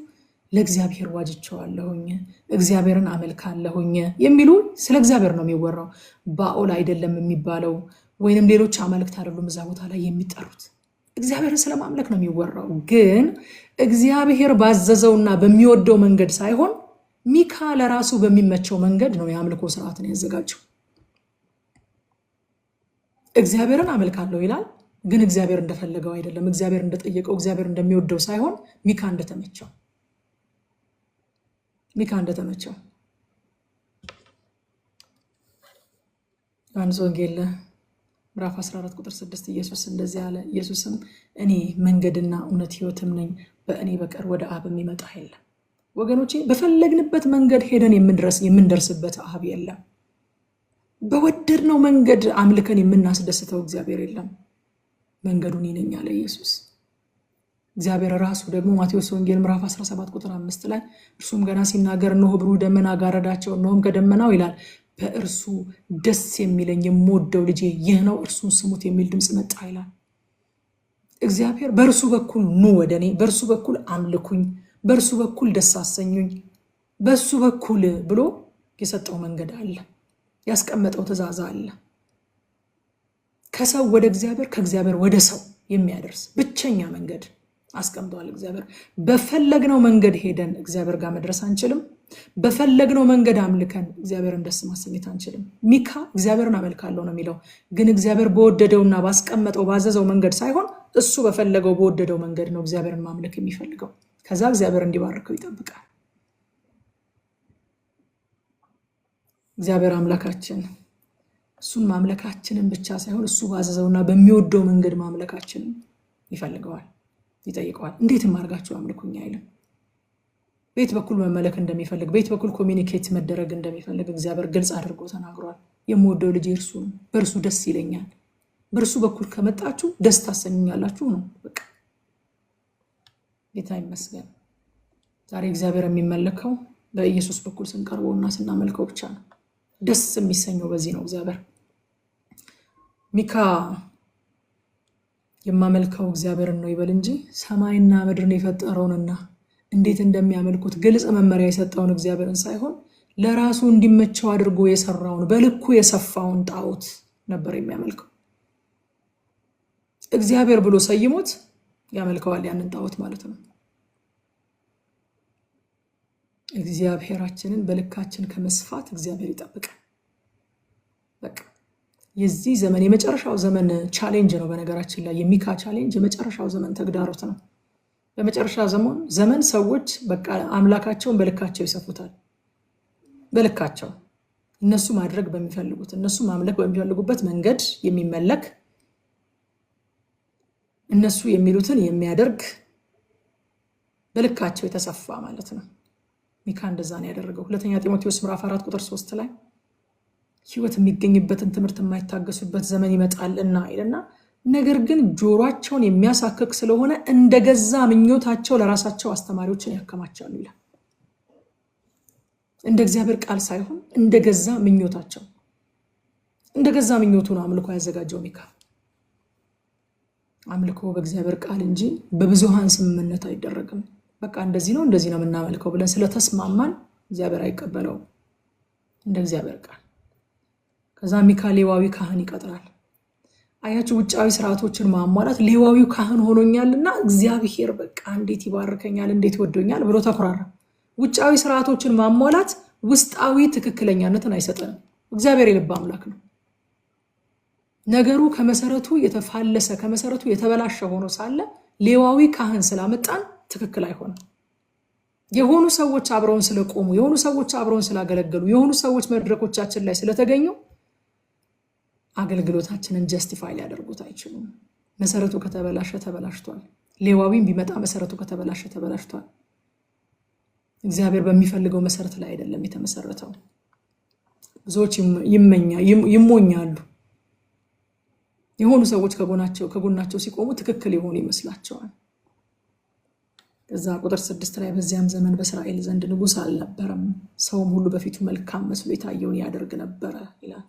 ለእግዚአብሔር ዋጅቸዋለሁኝ፣ እግዚአብሔርን አመልካለሁኝ የሚሉ ስለ እግዚአብሔር ነው የሚወራው። ባኦል አይደለም የሚባለው፣ ወይንም ሌሎች አማልክት አይደሉም እዛ ቦታ ላይ የሚጠሩት። እግዚአብሔርን ስለማምለክ ነው የሚወራው። ግን እግዚአብሔር ባዘዘውና በሚወደው መንገድ ሳይሆን ሚካ ለራሱ በሚመቸው መንገድ ነው የአምልኮ ስርዓትን ያዘጋጀው። እግዚአብሔርን አመልካለሁ ይላል፣ ግን እግዚአብሔር እንደፈለገው አይደለም። እግዚአብሔር እንደጠየቀው እግዚአብሔር እንደሚወደው ሳይሆን ሚካ እንደተመቸው ዮሐንስ ወንጌል ምዕራፍ 14 ቁጥር 6 ኢየሱስ እንደዚህ አለ። ኢየሱስም እኔ መንገድና እውነት ሕይወትም ነኝ፣ በእኔ በቀር ወደ አብ የሚመጣ የለም። ወገኖቼ በፈለግንበት መንገድ ሄደን የምንደርስበት አብ የለም። በወደድነው መንገድ አምልከን የምናስደስተው እግዚአብሔር የለም። መንገዱን ነኝ አለ ኢየሱስ። እግዚአብሔር ራሱ ደግሞ ማቴዎስ ወንጌል ምዕራፍ 17 ቁጥር 5 ላይ እርሱም ገና ሲናገር እነሆ ብሩህ ደመና ጋረዳቸው፣ እነሆም ከደመናው ይላል በእርሱ ደስ የሚለኝ የምወደው ልጄ ይህ ነው፣ እርሱን ስሙት የሚል ድምፅ መጣ ይላል። እግዚአብሔር በእርሱ በኩል ኑ ወደ እኔ፣ በእርሱ በኩል አምልኩኝ፣ በእርሱ በኩል ደስ አሰኙኝ፣ በእሱ በኩል ብሎ የሰጠው መንገድ አለ፣ ያስቀመጠው ትእዛዝ አለ። ከሰው ወደ እግዚአብሔር፣ ከእግዚአብሔር ወደ ሰው የሚያደርስ ብቸኛ መንገድ አስቀምጧል እግዚአብሔር። በፈለግነው መንገድ ሄደን እግዚአብሔር ጋር መድረስ አንችልም። በፈለግነው መንገድ አምልከን እግዚአብሔርን ደስ ማሰኘት አንችልም። ሚካ እግዚአብሔርን አመልካለሁ ነው የሚለው፣ ግን እግዚአብሔር በወደደውና ባስቀመጠው ባዘዘው መንገድ ሳይሆን እሱ በፈለገው በወደደው መንገድ ነው እግዚአብሔርን ማምለክ የሚፈልገው። ከዛ እግዚአብሔር እንዲባርከው ይጠብቃል። እግዚአብሔር አምላካችን እሱን ማምለካችንን ብቻ ሳይሆን እሱ ባዘዘውና በሚወደው መንገድ ማምለካችንን ይፈልገዋል፣ ይጠይቀዋል። እንዴትም አድርጋችሁ አምልኩኝ አይልም። ቤት በኩል መመለክ እንደሚፈልግ፣ ቤት በኩል ኮሚኒኬት መደረግ እንደሚፈልግ እግዚአብሔር ግልጽ አድርጎ ተናግሯል። የምወደው ልጅ እርሱ ነው፣ በእርሱ ደስ ይለኛል፣ በእርሱ በኩል ከመጣችሁ ደስ ታሰኙኛላችሁ ነው በቃ። ጌታ ይመስገን። ዛሬ እግዚአብሔር የሚመለከው በኢየሱስ በኩል ስንቀርበውና ስናመልከው ብቻ ነው። ደስ የሚሰኘው በዚህ ነው እግዚአብሔር። ሚካ የማመልከው እግዚአብሔርን ነው ይበል እንጂ ሰማይና ምድርን የፈጠረውንና እንዴት እንደሚያመልኩት ግልጽ መመሪያ የሰጠውን እግዚአብሔርን ሳይሆን ለራሱ እንዲመቸው አድርጎ የሰራውን በልኩ የሰፋውን ጣዖት ነበር የሚያመልከው። እግዚአብሔር ብሎ ሰይሞት ያመልከዋል ያንን ጣዖት ማለት ነው። እግዚአብሔራችንን በልካችን ከመስፋት እግዚአብሔር ይጠብቃል። በቃ የዚህ ዘመን የመጨረሻው ዘመን ቻሌንጅ ነው። በነገራችን ላይ የሚካ ቻሌንጅ የመጨረሻው ዘመን ተግዳሮት ነው። በመጨረሻ ዘመን ሰዎች በቃ አምላካቸውን በልካቸው ይሰፉታል። በልካቸው እነሱ ማድረግ በሚፈልጉት፣ እነሱ ማምለክ በሚፈልጉበት መንገድ የሚመለክ፣ እነሱ የሚሉትን የሚያደርግ በልካቸው የተሰፋ ማለት ነው። ሚካ እንደዛ ነው ያደረገው። ሁለተኛ ጢሞቴዎስ ምዕራፍ 4 ቁጥር 3 ላይ ሕይወት የሚገኝበትን ትምህርት የማይታገሱበት ዘመን ይመጣልና ይልና፣ ነገር ግን ጆሮአቸውን የሚያሳክክ ስለሆነ እንደገዛ ምኞታቸው ለራሳቸው አስተማሪዎችን ያከማቻሉ ይላል። እንደ እግዚአብሔር ቃል ሳይሆን እንደገዛ ምኞታቸው፣ እንደገዛ ምኞቱ ነው አምልኮ ያዘጋጀው ሚካ። አምልኮ በእግዚአብሔር ቃል እንጂ በብዙሃን ስምምነት አይደረግም። በቃ እንደዚህ ነው የምናመልከው ብለን ስለተስማማን እግዚአብሔር አይቀበለውም እንደ እግዚአብሔር ቃል። ከዛ ሚካ ሌዋዊ ካህን ይቀጥራል። አያችሁ፣ ውጫዊ ስርዓቶችን ማሟላት ሌዋዊው ካህን ሆኖኛልና እግዚአብሔር በቃ እንዴት ይባርከኛል፣ እንዴት ይወዶኛል ብሎ ተኩራራ። ውጫዊ ስርዓቶችን ማሟላት ውስጣዊ ትክክለኛነትን አይሰጠንም። እግዚአብሔር የልብ አምላክ ነው። ነገሩ ከመሰረቱ የተፋለሰ ከመሰረቱ የተበላሸ ሆኖ ሳለ ሌዋዊ ካህን ስላመጣን ትክክል አይሆንም። የሆኑ ሰዎች አብረውን ስለቆሙ፣ የሆኑ ሰዎች አብረውን ስላገለገሉ፣ የሆኑ ሰዎች መድረኮቻችን ላይ ስለተገኙ አገልግሎታችንን ጀስቲፋይ ሊያደርጉት አይችሉም። መሰረቱ ከተበላሸ ተበላሽቷል። ሌዋዊም ቢመጣ መሰረቱ ከተበላሸ ተበላሽቷል። እግዚአብሔር በሚፈልገው መሰረት ላይ አይደለም የተመሰረተው። ብዙዎች ይሞኛሉ። የሆኑ ሰዎች ከጎናቸው ሲቆሙ ትክክል የሆኑ ይመስላቸዋል። ከዛ ቁጥር 6 ላይ በዚያም ዘመን በእስራኤል ዘንድ ንጉሥ አልነበረም፣ ሰውም ሁሉ በፊቱ መልካም መስሎ የታየውን ያደርግ ነበረ ይላል።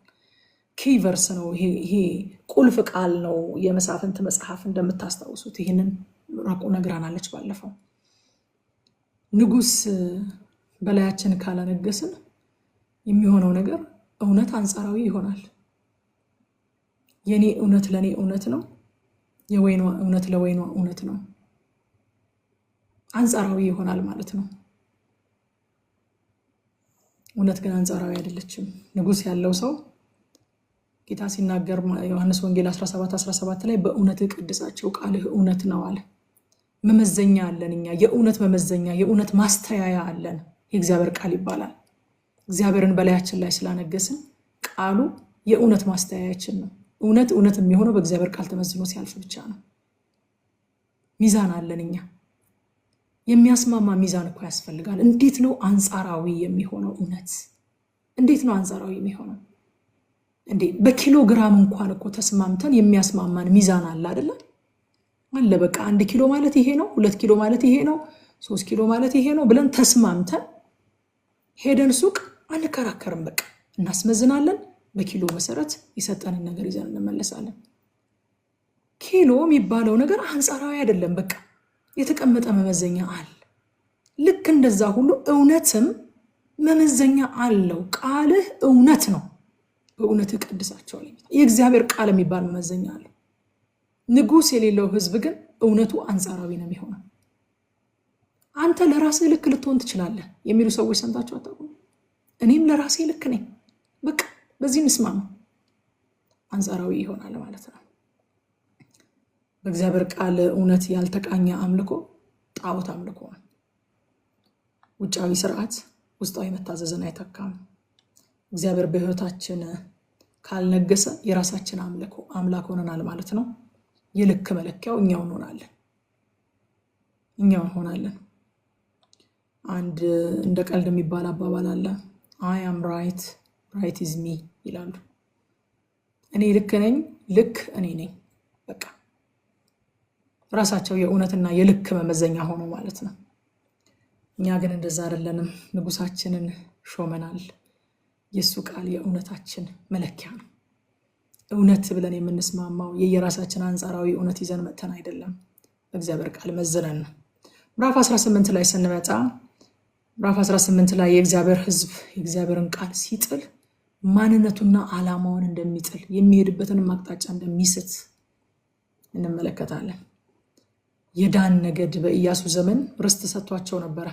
ኪቨርስ ነው ይሄ ቁልፍ ቃል ነው። የመሳፍንት መጽሐፍ እንደምታስታውሱት ይህንን ራቁ ነግራናለች ባለፈው። ንጉሥ በላያችን ካላነገስን የሚሆነው ነገር እውነት አንጻራዊ ይሆናል። የኔ እውነት ለኔ እውነት ነው፣ የወይኗ እውነት ለወይኗ እውነት ነው። አንጻራዊ ይሆናል ማለት ነው። እውነት ግን አንጻራዊ አይደለችም። ንጉሥ ያለው ሰው ጌታ ሲናገር ዮሐንስ ወንጌል 17:17 ላይ በእውነት ቅድሳቸው ቃልህ እውነት ነው አለ። መመዘኛ አለን እኛ፣ የእውነት መመዘኛ፣ የእውነት ማስተያያ አለን። የእግዚአብሔር ቃል ይባላል። እግዚአብሔርን በላያችን ላይ ስላነገስን ቃሉ የእውነት ማስተያያችን ነው። እውነት የሚሆነው በእግዚአብሔር ቃል ተመዝኖ ሲያልፍ ብቻ ነው። ሚዛን አለን እኛ። የሚያስማማ ሚዛን እኮ ያስፈልጋል። እንዴት ነው አንጻራዊ የሚሆነው እውነት? እንዴት ነው አንጻራዊ የሚሆነው? እንዴ በኪሎ ግራም እንኳን እኮ ተስማምተን የሚያስማማን ሚዛን አለ አይደለ? አለ። በቃ 1 ኪሎ ማለት ይሄ ነው፣ 2 ኪሎ ማለት ይሄ ነው፣ 3 ኪሎ ማለት ይሄ ነው ብለን ተስማምተን ሄደን ሱቅ አንከራከርም። በቃ እናስመዝናለን። በኪሎ መሰረት የሰጠንን ነገር ይዘን እንመለሳለን። ኪሎ የሚባለው ነገር አንጻራዊ አይደለም። በቃ የተቀመጠ መመዘኛ አለ። ልክ እንደዛ ሁሉ እውነትም መመዘኛ አለው። ቃልህ እውነት ነው፣ በእውነት ቀድሳቸው አለ። የእግዚአብሔር ቃል የሚባል መመዘኛ አለ። ንጉስ የሌለው ህዝብ ግን እውነቱ አንጻራዊ ነው የሚሆነው። አንተ ለራስህ ልክ ልትሆን ትችላለህ የሚሉ ሰዎች ሰምታችሁ አታውቁም? እኔም ለራሴ ልክ ነኝ፣ በቃ በዚህ እንስማማ። አንጻራዊ ይሆናል ማለት ነው። በእግዚአብሔር ቃል እውነት ያልተቃኘ አምልኮ ጣዖት አምልኮ ነው። ውጫዊ ስርዓት ውስጣዊ መታዘዝን አይተካም። እግዚአብሔር በህይወታችን ካልነገሰ የራሳችን አምላክ ሆነናል ማለት ነው። የልክ መለኪያው እኛው እንሆናለን። አንድ እንደ ቀልድ የሚባል አባባል አለ። አይ አም ራይት ራይት ኢዝ ሚ ይላሉ። እኔ ልክ ነኝ፣ ልክ እኔ ነኝ። በቃ ራሳቸው የእውነትና የልክ መመዘኛ ሆኖ ማለት ነው። እኛ ግን እንደዛ አይደለንም። ንጉሳችንን ሾመናል። የሱ ቃል የእውነታችን መለኪያ ነው። እውነት ብለን የምንስማማው የየራሳችን አንጻራዊ እውነት ይዘን መጥተን አይደለም፣ በእግዚአብሔር ቃል መዝነን ነው። ምዕራፍ 18 ላይ ስንመጣ ምዕራፍ 18 ላይ የእግዚአብሔር ሕዝብ የእግዚአብሔርን ቃል ሲጥል ማንነቱና ዓላማውን እንደሚጥል የሚሄድበትን አቅጣጫ እንደሚስት እንመለከታለን። የዳን ነገድ በኢያሱ ዘመን ርስት ሰጥቷቸው ነበረ።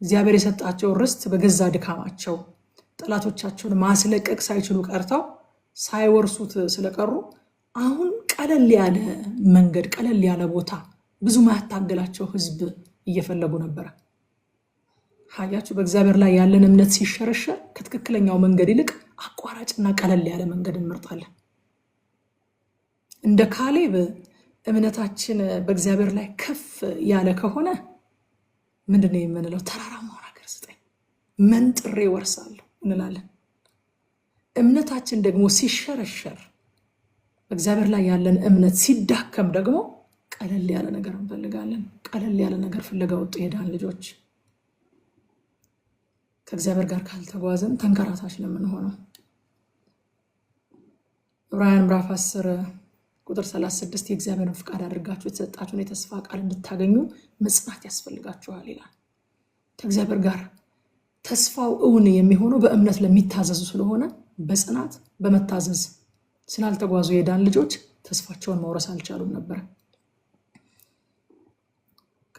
እግዚአብሔር የሰጣቸው ርስት በገዛ ድካማቸው ጠላቶቻቸውን ማስለቀቅ ሳይችሉ ቀርተው ሳይወርሱት ስለቀሩ አሁን ቀለል ያለ መንገድ፣ ቀለል ያለ ቦታ፣ ብዙ ማያታገላቸው ህዝብ እየፈለጉ ነበረ። ሀያችሁ በእግዚአብሔር ላይ ያለን እምነት ሲሸረሸር ከትክክለኛው መንገድ ይልቅ አቋራጭና ቀለል ያለ መንገድ እንመርጣለን። እንደ ካሌብ እምነታችን በእግዚአብሔር ላይ ከፍ ያለ ከሆነ ምንድነው የምንለው? ተራራማውን ሀገር ስጠኝ መንጥሬ ወርሳለሁ እንላለን። እምነታችን ደግሞ ሲሸረሸር፣ በእግዚአብሔር ላይ ያለን እምነት ሲዳከም ደግሞ ቀለል ያለ ነገር እንፈልጋለን። ቀለል ያለ ነገር ፍለጋ ወጡ የዳን ልጆች። ከእግዚአብሔር ጋር ካልተጓዘን ተንከራታች ነው የምንሆነው። ዕብራውያን ምዕራፍ 10 ቁጥር 36 የእግዚአብሔርን ፍቃድ አድርጋችሁ የተሰጣችሁን የተስፋ ቃል እንድታገኙ መጽናት ያስፈልጋችኋል ይላል። ከእግዚአብሔር ጋር ተስፋው እውን የሚሆነው በእምነት ለሚታዘዙ ስለሆነ በጽናት በመታዘዝ ስላልተጓዙ የዳን ልጆች ተስፋቸውን መውረስ አልቻሉም ነበር።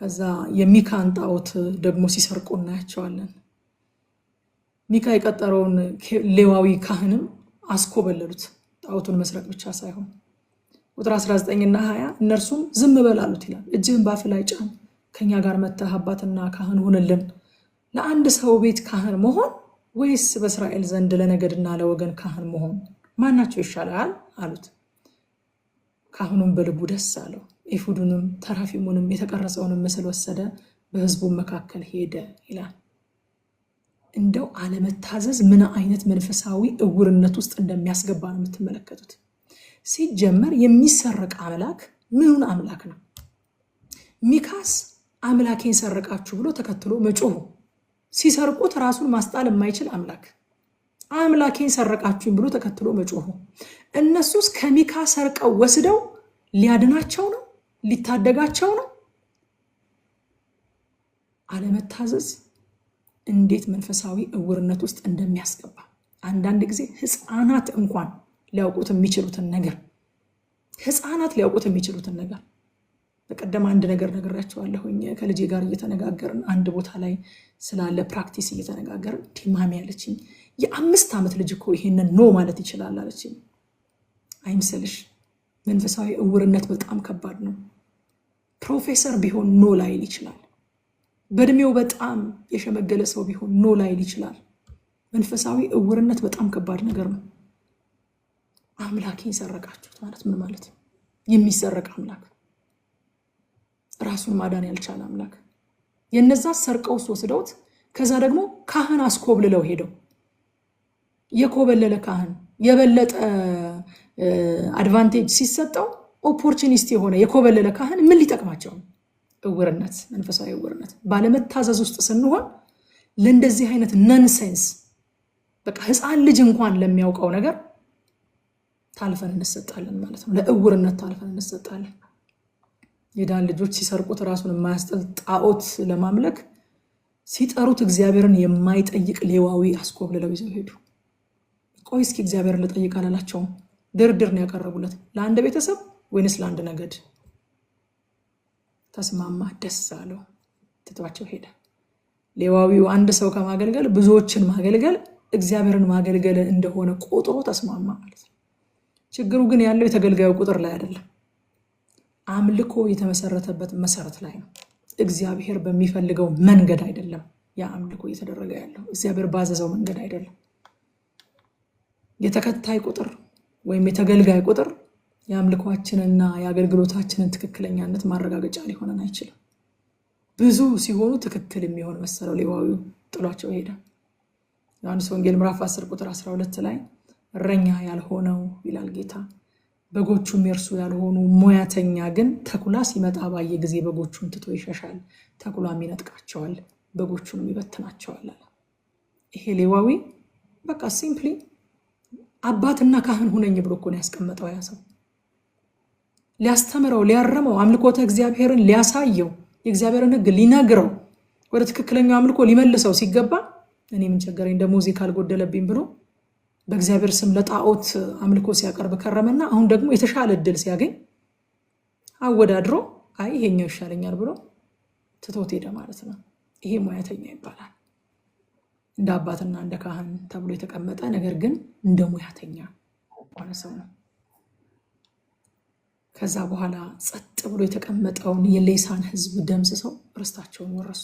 ከዛ የሚካን ጣዖት ደግሞ ሲሰርቁ እናያቸዋለን። ሚካ የቀጠረውን ሌዋዊ ካህንም አስኮበለሉት። ጣዖቱን መስረቅ ብቻ ሳይሆን ቁጥር 19 እና 20 እነርሱም ዝም በል አሉት ይላል። እጅህን ባፍ ላይ ጫን፣ ከኛ ጋር መተህ አባትና ካህን ሁንልን። ለአንድ ሰው ቤት ካህን መሆን ወይስ በእስራኤል ዘንድ ለነገድና ለወገን ካህን መሆን ማናቸው ይሻላል አሉት። ካህኑም በልቡ ደስ አለው። ኤፉዱንም ተራፊሙንም የተቀረጸውንም ምስል ወሰደ፣ በህዝቡ መካከል ሄደ ይላል። እንደው አለመታዘዝ ምን አይነት መንፈሳዊ እውርነት ውስጥ እንደሚያስገባ ነው የምትመለከቱት። ሲጀመር የሚሰረቅ አምላክ ምኑን አምላክ ነው? ሚካስ አምላኬን ሰረቃችሁ ብሎ ተከትሎ መጮሁ፣ ሲሰርቁት ራሱን ማስጣል የማይችል አምላክ አምላኬን ሰረቃችሁኝ ብሎ ተከትሎ መጮሁ። እነሱስ ከሚካ ሰርቀው ወስደው ሊያድናቸው ነው፣ ሊታደጋቸው ነው። አለመታዘዝ እንዴት መንፈሳዊ እውርነት ውስጥ እንደሚያስገባ አንዳንድ ጊዜ ህፃናት እንኳን ሊያውቁት የሚችሉትን ነገር በቀደም አንድ ነገር ነግራቸዋለሁኝ። ከልጄ ጋር እየተነጋገርን አንድ ቦታ ላይ ስላለ ፕራክቲስ እየተነጋገርን ማሚ ያለችኝ የ5 ዓመት ልጅ እኮ ይሄንን ኖ ማለት ይችላል አለችኝ። አይምሰልሽ። መንፈሳዊ እውርነት በጣም ከባድ ነው። ፕሮፌሰር ቢሆን ኖ ላይል ይችላል። በእድሜው በጣም የሸመገለ ሰው ቢሆን ኖ ላይል ይችላል። መንፈሳዊ እውርነት በጣም ከባድ ነገር ነው። አምላኬን ሰረቃችሁት ማለት ምን ማለት ነው? የሚሰረቅ አምላክ፣ ራሱን ማዳን ያልቻለ አምላክ። የነዛ ሰርቀው ወስደውት ከዛ ደግሞ ካህን አስኮብልለው ሄደው የኮበለለ ካህን የበለጠ አድቫንቴጅ ሲሰጠው ኦፖርቹኒስት የሆነ የኮበለለ ካህን ምን ሊጠቅማቸው? እውርነት፣ መንፈሳዊ እውርነት። ባለመታዘዝ ውስጥ ስንሆን ለእንደዚህ አይነት ነንሴንስ በቃ ህፃን ልጅ እንኳን ለሚያውቀው ነገር ታልፈን እንሰጣለን ማለት ነው። ለእውርነት ታልፈን እንሰጣለን። የዳን ልጆች ሲሰርቁት ራሱን የማያስጠል ጣዖት ለማምለክ ሲጠሩት እግዚአብሔርን የማይጠይቅ ሌዋዊ አስኮብልለው ይዘው ሄዱ። ቆይ እስኪ እግዚአብሔርን ልጠይቅ አላላቸውም። ድርድር ነው ያቀረቡለት። ለአንድ ቤተሰብ ወይንስ ለአንድ ነገድ? ተስማማ፣ ደስ አለው፣ ትቷቸው ሄደ። ሌዋዊው አንድ ሰው ከማገልገል ብዙዎችን ማገልገል እግዚአብሔርን ማገልገል እንደሆነ ቆጥሮ ተስማማ ማለት ነው። ችግሩ ግን ያለው የተገልጋዩ ቁጥር ላይ አይደለም። አምልኮ የተመሰረተበት መሰረት ላይ ነው። እግዚአብሔር በሚፈልገው መንገድ አይደለም ያ አምልኮ እየተደረገ ያለው። እግዚአብሔር ባዘዘው መንገድ አይደለም። የተከታይ ቁጥር ወይም የተገልጋይ ቁጥር የአምልኮአችንና የአገልግሎታችንን ትክክለኛነት ማረጋገጫ ሊሆነን አይችልም። ብዙ ሲሆኑ ትክክል የሚሆን መሰለው ሌዋዊው ጥሏቸው ሄደ። ዮሐንስ ወንጌል ምዕራፍ 10 ቁጥር 12 ላይ እረኛ ያልሆነው ይላል ጌታ፣ በጎቹም የእርሱ ያልሆኑ ሙያተኛ ግን ተኩላ ሲመጣ ባየ ጊዜ በጎቹን ትቶ ይሸሻል፣ ተኩላም ይነጥቃቸዋል፣ በጎቹንም ይበትናቸዋል አለ። ይሄ ሌዋዊ በቃ ሲምፕሊ አባትና ካህን ሁነኝ ብሎ እኮ ነው ያስቀመጠው። ያ ሰው ሊያስተምረው፣ ሊያረመው፣ አምልኮተ እግዚአብሔርን ሊያሳየው፣ የእግዚአብሔርን ሕግ ሊነግረው፣ ወደ ትክክለኛው አምልኮ ሊመልሰው ሲገባ እኔ ምን ቸገረኝ ደሞዜ ካልጎደለብኝ ብሎ በእግዚአብሔር ስም ለጣዖት አምልኮ ሲያቀርብ ከረመና አሁን ደግሞ የተሻለ እድል ሲያገኝ አወዳድሮ አይ ይሄኛው ይሻለኛል ብሎ ትቶት ሄደ ማለት ነው። ይሄ ሙያተኛ ይባላል። እንደ አባትና እንደ ካህን ተብሎ የተቀመጠ ነገር ግን እንደ ሙያተኛ ሆነ ሰው ነው። ከዛ በኋላ ጸጥ ብሎ የተቀመጠውን የሌሳን ህዝብ ደምስሰው ርስታቸውን ወረሱ።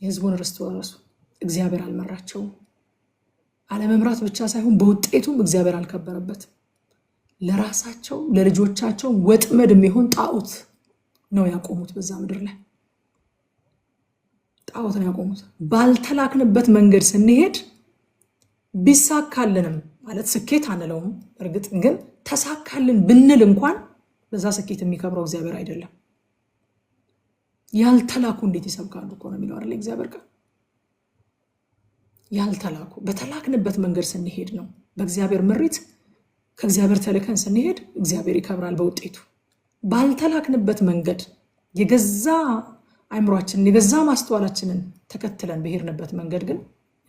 የህዝቡን ርስት ወረሱ። እግዚአብሔር አልመራቸውም። አለመምራት ብቻ ሳይሆን በውጤቱም እግዚአብሔር አልከበረበትም። ለራሳቸው ለልጆቻቸው ወጥመድ የሚሆን ጣዖት ነው ያቆሙት። በዛ ምድር ላይ ጣዖት ነው ያቆሙት። ባልተላክንበት መንገድ ስንሄድ ቢሳካልንም ማለት ስኬት አንለውም፣ እርግጥ ግን ተሳካልን ብንል እንኳን በዛ ስኬት የሚከብረው እግዚአብሔር አይደለም። ያልተላኩ እንዴት ይሰብካሉ እኮ ነው የሚለው አይደል እግዚአብሔር ቃል። ያልተላኩ በተላክንበት መንገድ ስንሄድ ነው። በእግዚአብሔር ምሪት ከእግዚአብሔር ተልከን ስንሄድ እግዚአብሔር ይከብራል በውጤቱ። ባልተላክንበት መንገድ የገዛ አይምሯችንን የገዛ ማስተዋላችንን ተከትለን በሄድንበት መንገድ ግን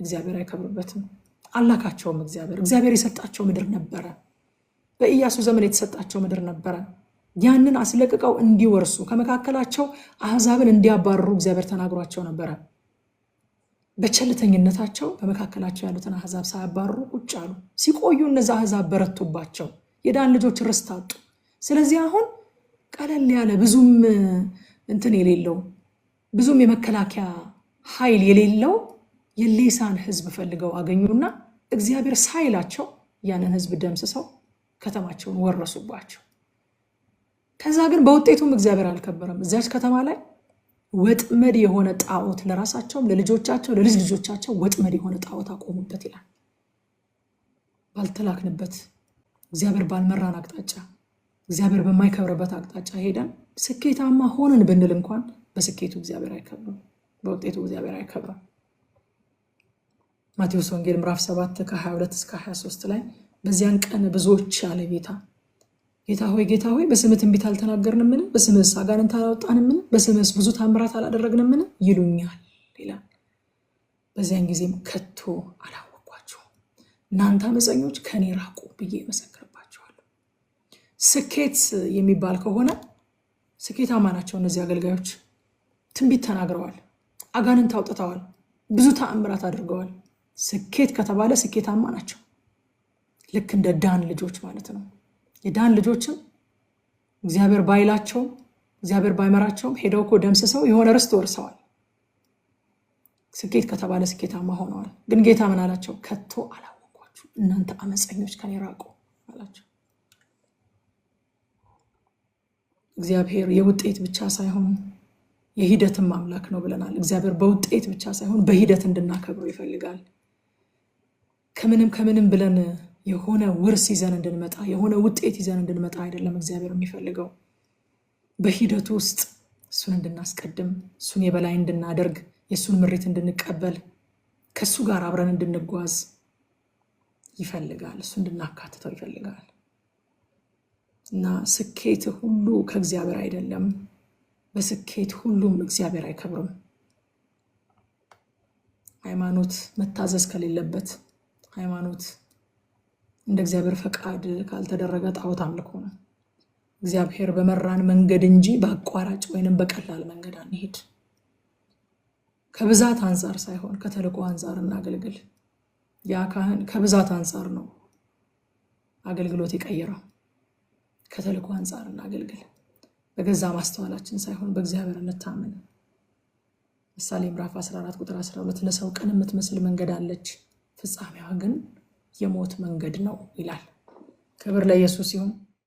እግዚአብሔር አይከብርበትም። አላካቸውም። እግዚአብሔር የሰጣቸው ምድር ነበረ። በኢያሱ ዘመን የተሰጣቸው ምድር ነበረ። ያንን አስለቅቀው እንዲወርሱ ከመካከላቸው አሕዛብን እንዲያባርሩ እግዚአብሔር ተናግሯቸው ነበረ። በቸልተኝነታቸው በመካከላቸው ያሉትን አሕዛብ ሳያባርሩ ቁጭ አሉ። ሲቆዩ እነዛ አሕዛብ በረቱባቸው። የዳን ልጆች ርስት አጡ። ስለዚህ አሁን ቀለል ያለ ብዙም እንትን የሌለው ብዙም የመከላከያ ኃይል የሌለው የሌሳን ህዝብ ፈልገው አገኙና እግዚአብሔር ሳይላቸው ያንን ህዝብ ደምስሰው ከተማቸውን ወረሱባቸው። ከዛ ግን በውጤቱም እግዚአብሔር አልከበረም። እዚያች ከተማ ላይ ወጥመድ የሆነ ጣዖት ለራሳቸውም ለልጆቻቸው ለልጅ ልጆቻቸው ወጥመድ የሆነ ጣዖት አቆሙበት ይላል። ባልተላክንበት እግዚአብሔር ባልመራን አቅጣጫ እግዚአብሔር በማይከብርበት አቅጣጫ ሄደን ስኬታማ ሆነን ብንል እንኳን በስኬቱ እግዚአብሔር አይከብርም፣ በውጤቱ እግዚአብሔር አይከብርም። ማቴዎስ ወንጌል ምዕራፍ 7 ከ22 እስከ 23 ላይ በዚያን ቀን ብዙዎች አለ ጌታ ሆይ በስምህ ትንቢት አልተናገርንምን? በስምህስ አጋንንት አላወጣንምን? በስምህስ ብዙ ታምራት አላደረግንምን? ይሉኛል ይላል። በዚያን ጊዜም ከቶ አላወቅኳችሁም፣ እናንተ አመፀኞች ከኔ ራቁ ብዬ እመሰክርባችኋለሁ። ስኬት የሚባል ከሆነ ስኬታማ ናቸው እነዚህ አገልጋዮች። ትንቢት ተናግረዋል፣ አጋንንት አውጥተዋል፣ ብዙ ተአምራት አድርገዋል። ስኬት ከተባለ ስኬታማ ናቸው። ልክ እንደ ዳን ልጆች ማለት ነው። የዳን ልጆችም እግዚአብሔር ባይላቸውም እግዚአብሔር ባይመራቸውም ሄደው እኮ ደምስሰው የሆነ ርስት ወርሰዋል። ስኬት ከተባለ ስኬታማ ሆነዋል። ግን ጌታ ምን አላቸው? ከቶ አላወኳችሁ እናንተ አመፀኞች ከኔ ራቁ አላቸው። እግዚአብሔር የውጤት ብቻ ሳይሆን የሂደትም አምላክ ነው ብለናል። እግዚአብሔር በውጤት ብቻ ሳይሆን በሂደት እንድናከብረው ይፈልጋል። ከምንም ብለን የሆነ ውርስ ይዘን እንድንመጣ የሆነ ውጤት ይዘን እንድንመጣ አይደለም እግዚአብሔር የሚፈልገው። በሂደቱ ውስጥ እሱን እንድናስቀድም፣ እሱን የበላይ እንድናደርግ፣ የእሱን ምሪት እንድንቀበል፣ ከእሱ ጋር አብረን እንድንጓዝ ይፈልጋል። እሱ እንድናካትተው ይፈልጋል። እና ስኬት ሁሉ ከእግዚአብሔር አይደለም። በስኬት ሁሉም እግዚአብሔር አይከብርም። ሃይማኖት መታዘዝ ከሌለበት፣ ሃይማኖት እንደ እግዚአብሔር ፈቃድ ካልተደረገ ጣዖት አምልኮ ነው። እግዚአብሔር በመራን መንገድ እንጂ በአቋራጭ ወይንም በቀላል መንገድ አንሄድ። ከብዛት አንጻር ሳይሆን ከተልእኮ አንጻር እናገልግል። ያ ካህን ከብዛት አንጻር ነው አገልግሎት የቀየረው። ከተልእኮ አንጻር እናገልግል። በገዛ ማስተዋላችን ሳይሆን በእግዚአብሔር እንታመን። ምሳሌ ምዕራፍ 14 ቁጥር 12 ለሰው ቅን የምትመስል መንገድ አለች፣ ፍጻሜዋ ግን የሞት መንገድ ነው ይላል። ክብር ለኢየሱስ ይሁን።